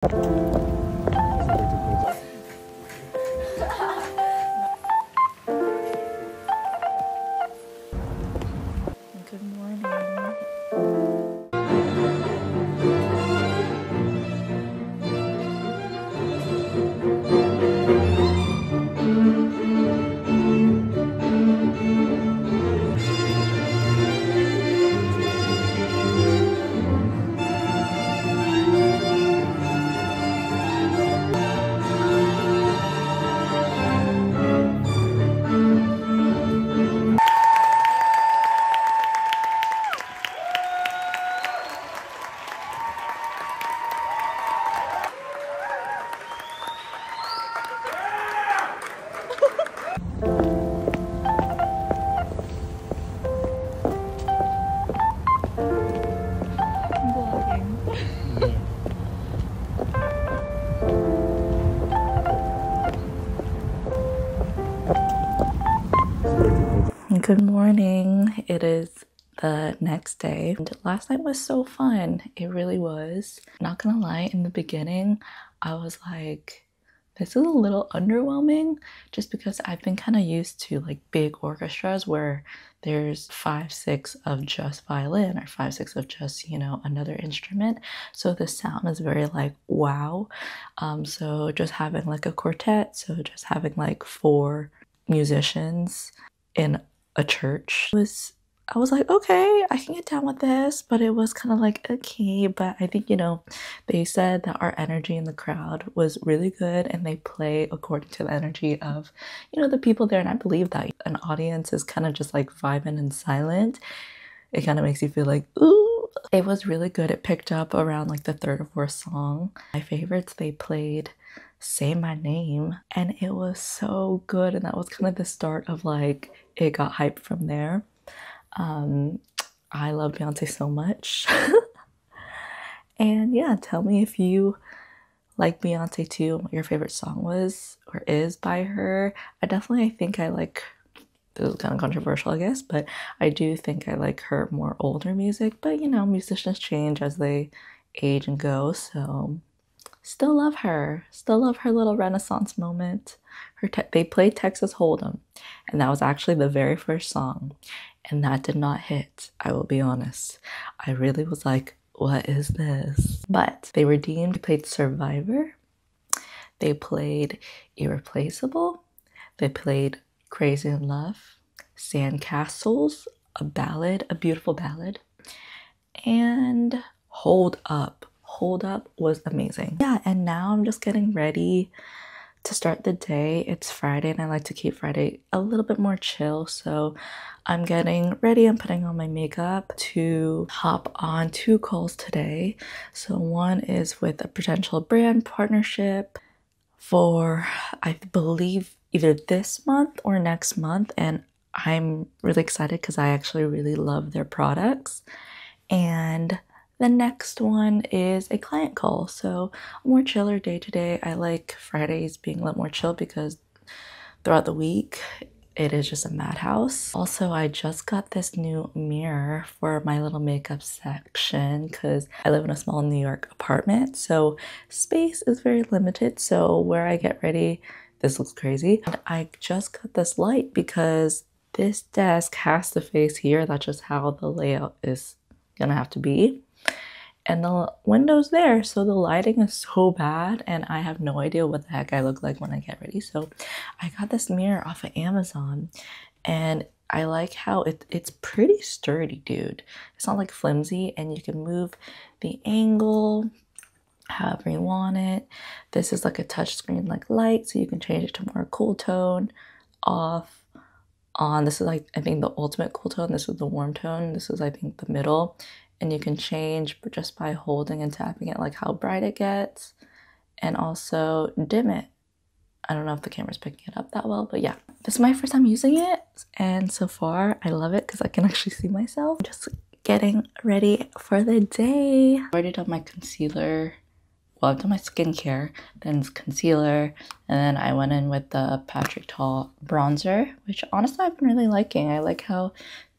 Good morning. Good morning. It is the next day. And last night was so fun. It really was. Not gonna lie, in the beginning, I was like, this is a little underwhelming just because I've been kind of used to like big orchestras where there's 5-6 of just violin or 5-6 of just, you know, another instrument. So the sound is very like wow. So just having like a quartet, so just having like 4 musicians in a church I was like, okay, I can get down with this, but it was kind of like, okay, but I think, you know, they said that our energy in the crowd was really good and they play according to the energy of, you know, the people there. And I believe that an audience is kind of just like vibing and silent. It kind of makes you feel like, ooh. It was really good. It picked up around like the 3rd or 4th song. My favorites, they played Say My Name, and it was so good. And that was kind of the start of like, it got hyped from there. I love Beyonce so much. And yeah, tell me if you like Beyonce too, what your favorite song was or is by her. I think I like, this is kind of controversial I guess, but I do think I like her more older music, but you know, musicians change as they age and go, so still love her. Still love her little renaissance moment. They played Texas Hold'em, and that was actually the very first song, and that did not hit, I will be honest. I really was like, what is this? But they redeemed. They played Survivor. They played Irreplaceable. They played Crazy in Love, Sandcastles, a ballad, a beautiful ballad, and Hold Up. Hold Up was amazing. Yeah, and now I'm just getting ready to start the day. It's Friday and I like to keep Friday a little bit more chill, so I'm getting ready. I'm putting on my makeup to hop on 2 calls today. So one is with a potential brand partnership for, I believe, either this month or next month, and I'm really excited because I actually really love their products. And the next one is a client call, so a more chiller day today. I like Fridays being a little more chill because throughout the week it is just a madhouse. Also, I just got this new mirror for my little makeup section because I live in a small New York apartment, so space is very limited. So where I get ready, this looks crazy. And I just got this light because this desk has to face here. That's just how the layout is gonna have to be. And the window's there, so the lighting is so bad and I have no idea what the heck I look like when I get ready. So I got this mirror off of Amazon and I like how it's pretty sturdy, dude. It's not like flimsy, and you can move the angle however you want it. This is like a touchscreen like light, so you can change it to more cool tone, off, on. This is like, I think, the ultimate cool tone. This is the warm tone. This is, I think, the middle. And you can change just by holding and tapping it, like how bright it gets, and also dim it. I don't know if the camera's picking it up that well, but yeah. This is my first time using it, and so far I love it because I can actually see myself. Just getting ready for the day. I've already done my concealer. Well, I've done my skincare, then concealer, and then I went in with the Patrick Tall bronzer, which honestly I've been really liking. I like how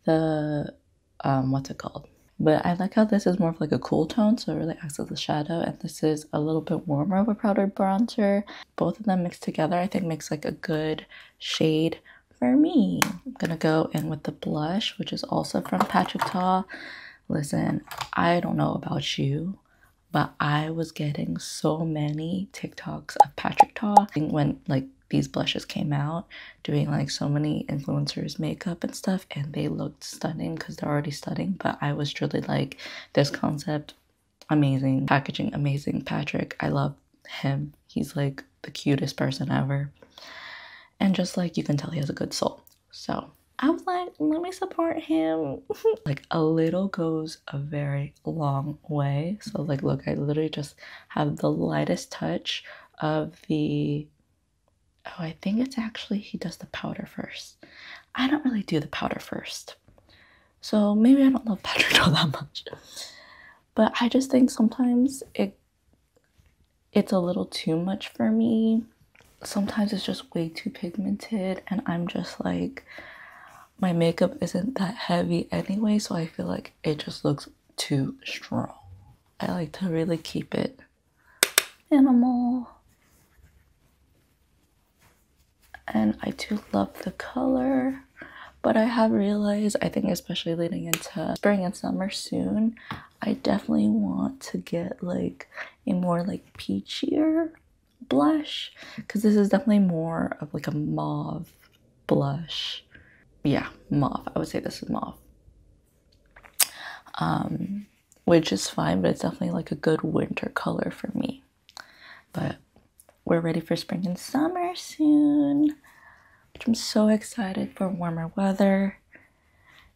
the, what's it called? But I like how this is more of like a cool tone, so it really acts as a shadow, and this is a little bit warmer of a powdered bronzer. Both of them mixed together I think makes like a good shade for me. I'm gonna go in with the blush, which is also from Patrick Ta. Listen, I don't know about you, but I was getting so many TikToks of Patrick Ta when like these blushes came out, doing like so many influencers makeup and stuff, and they looked stunning because they're already stunning. But I was truly like, this concept amazing, packaging amazing. Patrick, I love him. He's like the cutest person ever, and just like you can tell he has a good soul. So I was like, let me support him. Like a little goes a very long way. So like, look, I literally just have the lightest touch of the, oh, I think it's actually, he does the powder first. I don't really do the powder first. So maybe I don't love Patrick Ta that much. But I just think sometimes it's a little too much for me. Sometimes it's just way too pigmented, and I'm just like, my makeup isn't that heavy anyway, so I feel like it just looks too strong. I like to really keep it minimal. And I do love the color, but I have realized, I think especially leading into spring and summer soon, I definitely want to get like a more like peachier blush, because this is definitely more of like a mauve blush. Yeah, mauve. I would say this is mauve. Which is fine, but it's definitely like a good winter color for me. But we're ready for spring and summer soon, which I'm so excited for. Warmer weather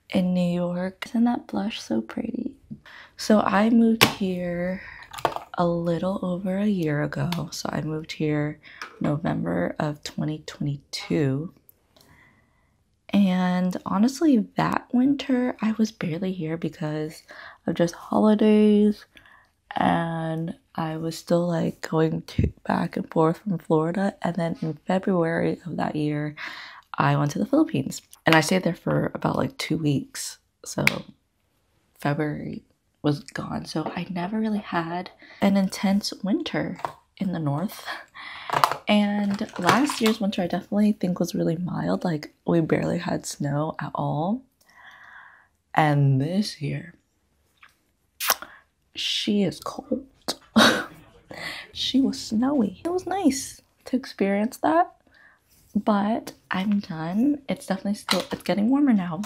in New York. Isn't that blush so pretty? So I moved here a little over a year ago. So I moved here November of 2022. And honestly, that winter I was barely here because of just holidays, and I was still like going back and forth from Florida. And then in February of that year, I went to the Philippines, and I stayed there for about like 2 weeks. So February was gone. So I never really had an intense winter in the north. And last year's winter I definitely think was really mild. Like we barely had snow at all. And this year, she is cold. She was snowy. It was nice to experience that, but I'm done. It's definitely still, it's getting warmer now,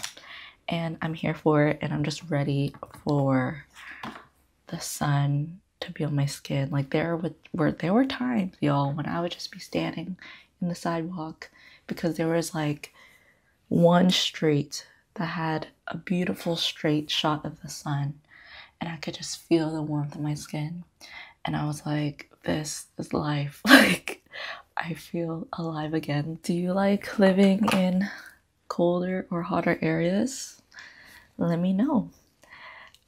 and I'm here for it, and I'm just ready for the sun to be on my skin. Like there were times, y'all, when I would just be standing in the sidewalk because there was like one street that had a beautiful straight shot of the sun, and I could just feel the warmth of my skin, and I was like, this is life. Like I feel alive again. Do you like living in colder or hotter areas? Let me know.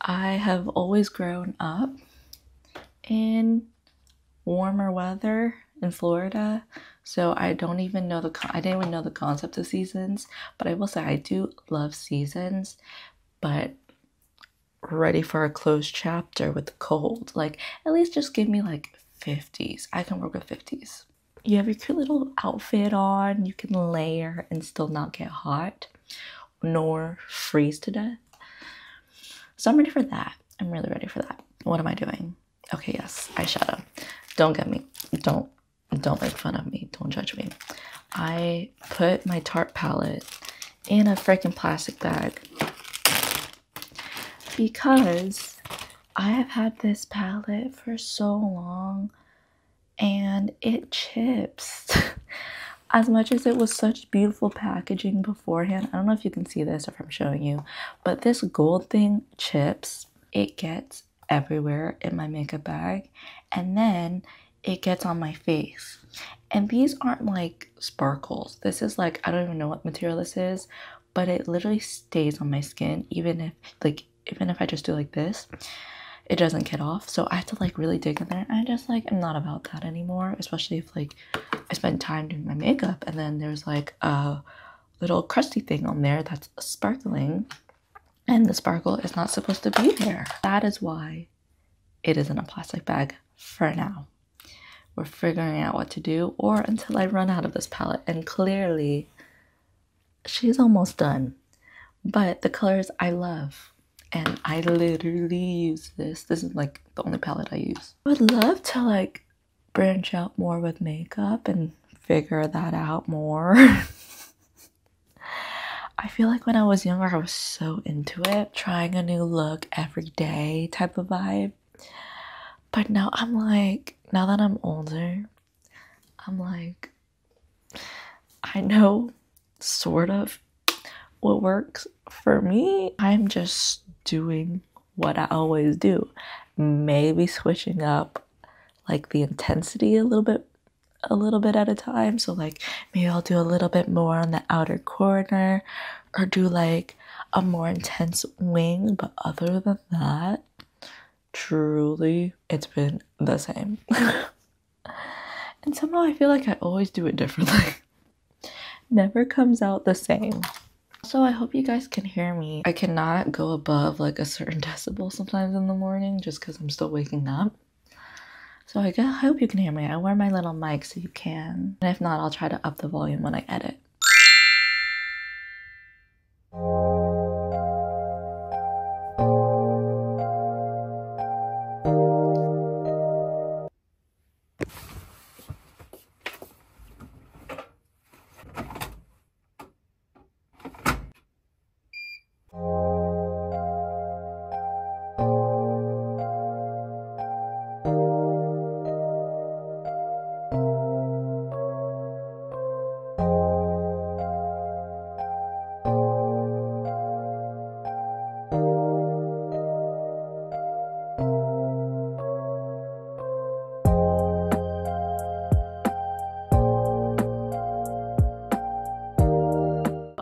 I have always grown up in warmer weather in Florida, so I didn't even know the concept of seasons. But I will say I do love seasons, but ready for a closed chapter with the cold. Like at least just give me like 50s. I can work with 50s. You have your cute little outfit on, you can layer and still not get hot nor freeze to death. So I'm ready for that. I'm really ready for that. What am I doing? Okay, yes, eyeshadow. Don't get me. Don't make fun of me. Don't judge me. I put my Tarte palette in a freaking plastic bag because I have had this palette for so long and it chips. As much as it was such beautiful packaging beforehand, I don't know if you can see this or if I'm showing you, but this gold thing chips. It gets everywhere in my makeup bag, and then it gets on my face. And these aren't like sparkles. This is like, I don't even know what material this is, but it literally stays on my skin even if I just do like this, it doesn't get off. So I have to like really dig in there. I just like, I'm not about that anymore, especially if like I spend time doing my makeup and then there's like a little crusty thing on there that's sparkling. And the sparkle is not supposed to be there. That is why it is in a plastic bag for now. We're figuring out what to do, or until I run out of this palette. And clearly, she's almost done. But the colors I love. And I literally use this. This is like the only palette I use. I would love to like branch out more with makeup and figure that out more. I feel like when I was younger, I was so into it. Trying a new look every day type of vibe. But now I'm like, now that I'm older, I'm like, I know sort of what works for me. I'm just doing what I always do. Maybe switching up like the intensity a little bit at a time. So like maybe I'll do a little bit more on the outer corner or do like a more intense wing. But other than that, truly, it's been the same. And somehow I feel like I always do it differently. Never comes out the same. So I hope you guys can hear me. I cannot go above like a certain decibel sometimes in the morning just because I'm still waking up. So I hope you can hear me. I wear my little mic so you can. And if not, I'll try to up the volume when I edit.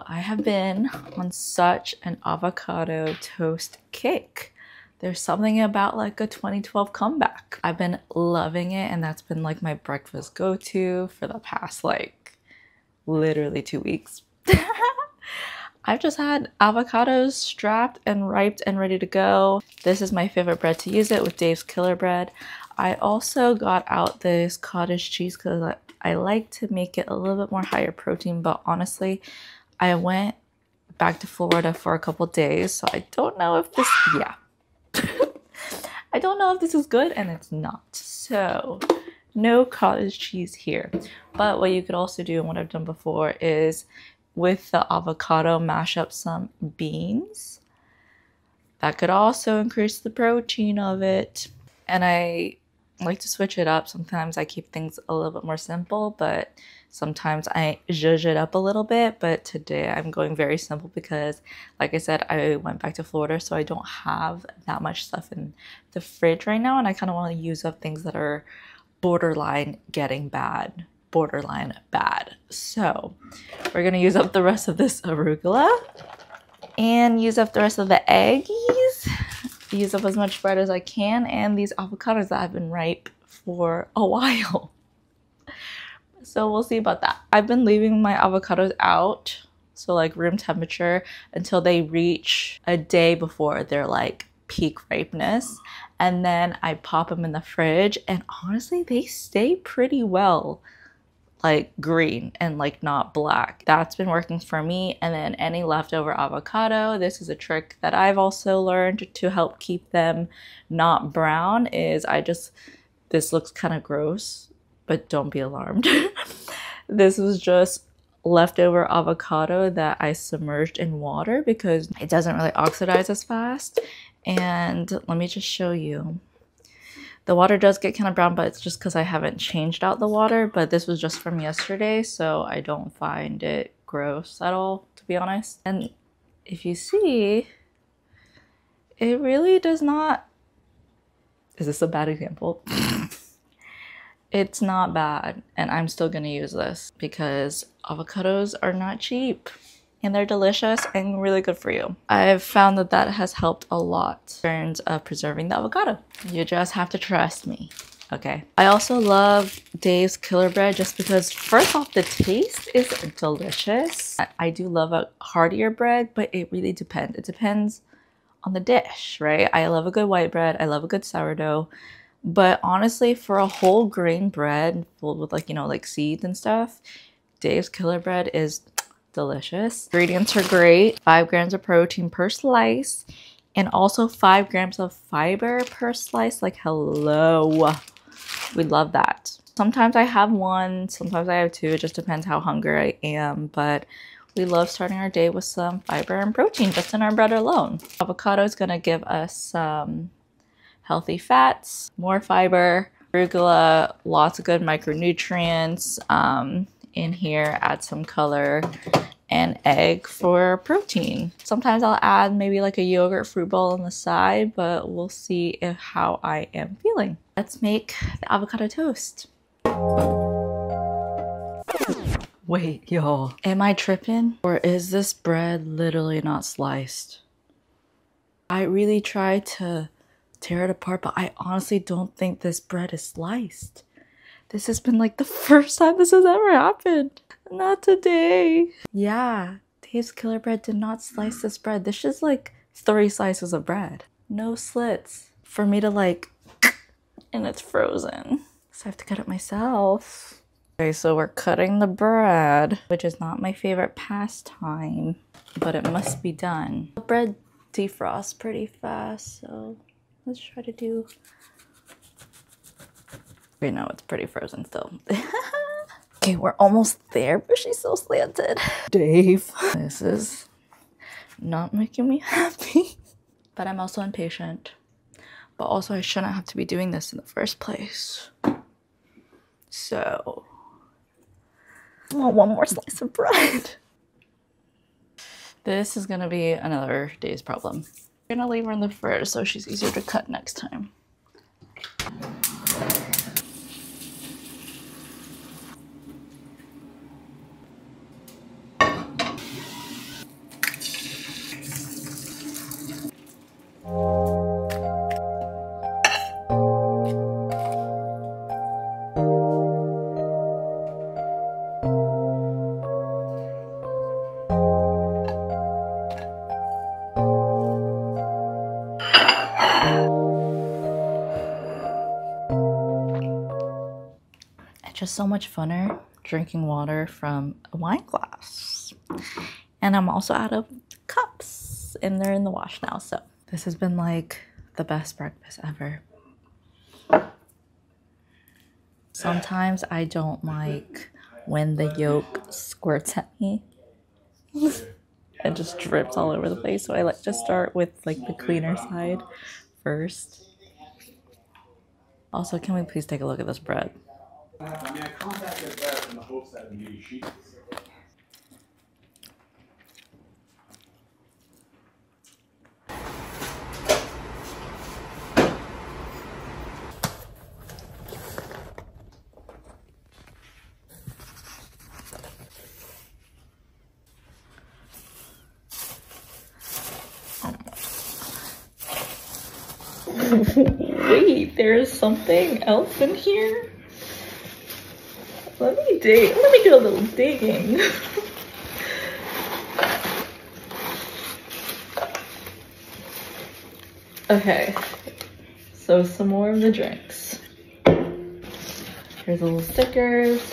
I have been on such an avocado toast kick. There's something about like a 2012 comeback. I've been loving it, and that's been like my breakfast go-to for the past like literally 2 weeks. I've just had avocados strapped and ripe and ready to go. This is my favorite bread to use it with Dave's Killer Bread. I also got out this cottage cheese because I like to make it a little bit more higher protein, but honestly, I went back to Florida for a couple days, so I don't know if this, yeah. I don't know if this is good, and it's not. So no cottage cheese here. But what you could also do, and what I've done before, is with the avocado, mash up some beans. That could also increase the protein of it. And I like to switch it up. Sometimes I keep things a little bit more simple, but sometimes I zhuzh it up a little bit. But today I'm going very simple because, like I said, I went back to Florida, so I don't have that much stuff in the fridge right now, and I kind of want to use up things that are borderline getting bad. Borderline bad. So we're gonna use up the rest of this arugula and use up the rest of the eggies. Use up as much bread as I can, and these avocados that have been ripe for a while. So we'll see about that. I've been leaving my avocados out, so like room temperature, until they reach a day before they're like peak ripeness, and then I pop them in the fridge, and honestly they stay pretty well like green and like not black. That's been working for me. And then any leftover avocado, this is a trick that I've also learned to help keep them not brown, is this looks kind of gross, but don't be alarmed. This was just leftover avocado that I submerged in water because it doesn't really oxidize as fast. And let me just show you. The water does get kind of brown, but it's just because I haven't changed out the water. But this was just from yesterday, so I don't find it gross at all, to be honest. And if you see, it really does not... Is this a bad example? It's not bad, and I'm still gonna use this because avocados are not cheap. And they're delicious and really good for you. I've found that that has helped a lot in terms of preserving the avocado. You just have to trust me, okay? I also love Dave's Killer Bread just because, first off, the taste is delicious. I do love a heartier bread, but it really depends. It depends on the dish, right? I love a good white bread. I love a good sourdough. But honestly, for a whole grain bread filled with like, you know, like seeds and stuff, Dave's Killer Bread is delicious. Ingredients are great. 5 grams of protein per slice and also 5 grams of fiber per slice. Like, hello. We love that. Sometimes I have 1, sometimes I have 2. It just depends how hungry I am. But we love starting our day with some fiber and protein just in our bread alone. Avocado is going to give us some healthy fats, more fiber, arugula, lots of good micronutrients. In here, add some color, and egg for protein. Sometimes I'll add maybe like a yogurt fruit bowl on the side, but we'll see how I am feeling. Let's make the avocado toast. Wait, y'all, am I tripping? Or is this bread literally not sliced? I really tried to tear it apart, but I honestly don't think this bread is sliced. This has been like the first time this has ever happened. Not today. Yeah, Dave's Killer Bread did not slice this bread. This is like 3 slices of bread. No slits. For me to like, and it's frozen. So I have to cut it myself. Okay, so we're cutting the bread, which is not my favorite pastime, but it must be done. The bread defrosts pretty fast, so let's try to do... Okay, no, it's pretty frozen still. Okay, we're almost there, but she's so slanted. Dave. This is not making me happy. But I'm also impatient. But also I shouldn't have to be doing this in the first place. So, I want 1 more slice of bread. This is gonna be another day's problem. I'm gonna leave her in the fridge so she's easier to cut next time. Just so much funner drinking water from a wine glass. And I'm also out of cups and they're in the wash now. So this has been like the best breakfast ever. Sometimes I don't like when the yolk squirts at me. It just drips all over the place. So I like to start with like the cleaner side first. Also, can we please take a look at this bread? I mean, I contacted that in the hopes that maybe she could say it. Wait, there's something else in here? Let me dig. Let me do a little digging. Okay, so some more of the drinks. Here's the little stickers.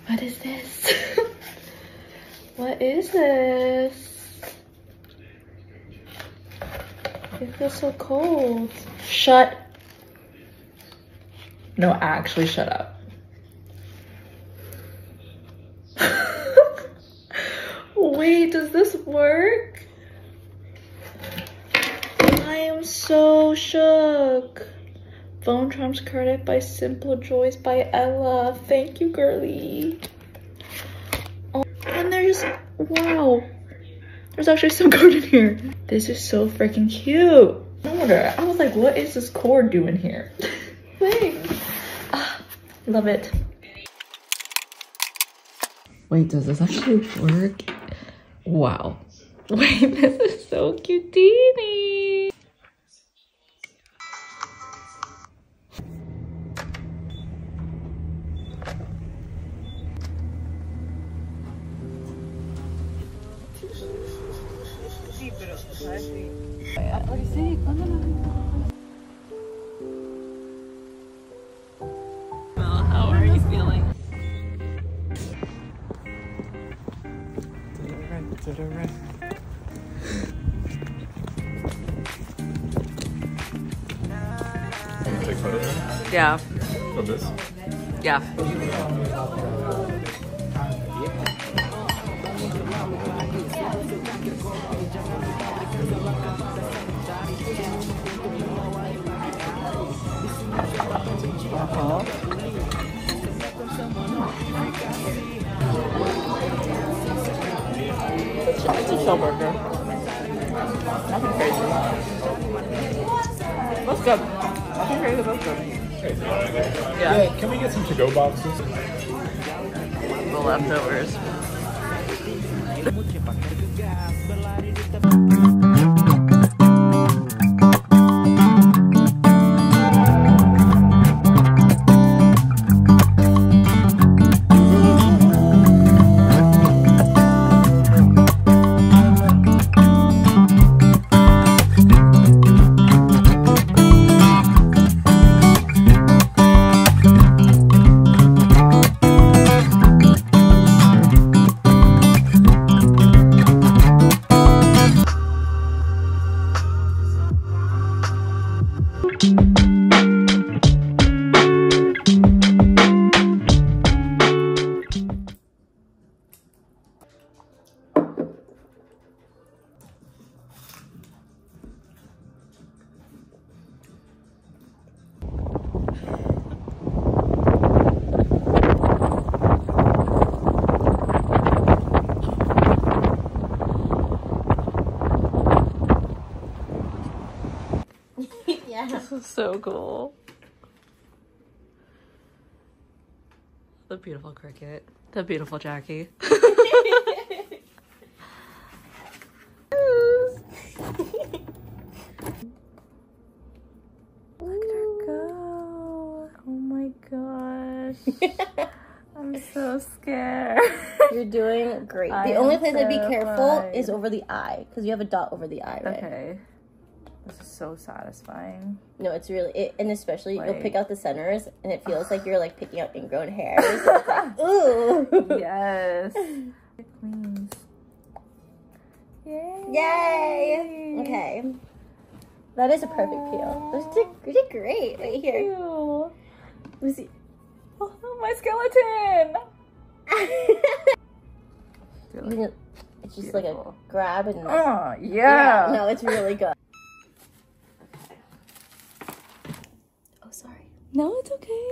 What is this? What is this? It feels so cold. Shut. No, actually shut up. Wait, does this work? I am so shook. Phone Charms credit by Simple Joys by Ella. Thank you, girly. Oh, and there's, wow. There's actually some code in here. This is so freaking cute. No wonder, I was like, what is this cord doing here? Thanks. Love it. Wait, does this actually work? Wow. Wait, this is so cute-teeny. How are you feeling? To the right. Take photos Yeah. of this? Yeah. It's a chill burger. Nothing crazy. That's good. Nothing crazy, that's good. Yeah. Can we get some to-go boxes? The leftovers. Yeah. This is so cool. The beautiful cricket. The beautiful Jackie. Look at her go. Oh my gosh. I'm so scared. You're doing great. I The only am place I'd be careful terrified. is over the eye, because you have a dot over the eye, right? Okay. This is so satisfying. No, it's really, and especially you'll Like- pick out the centers, and it feels like you're like picking out ingrown hairs. It's like, ooh. Yes. Queens. Yay. Yay. Okay. That is a perfect peel. You did great right here. Ew. Let me see. Oh, my skeleton. It's just like a grab and Oh, yeah. no, it's really good. Oh, sorry. No, it's okay.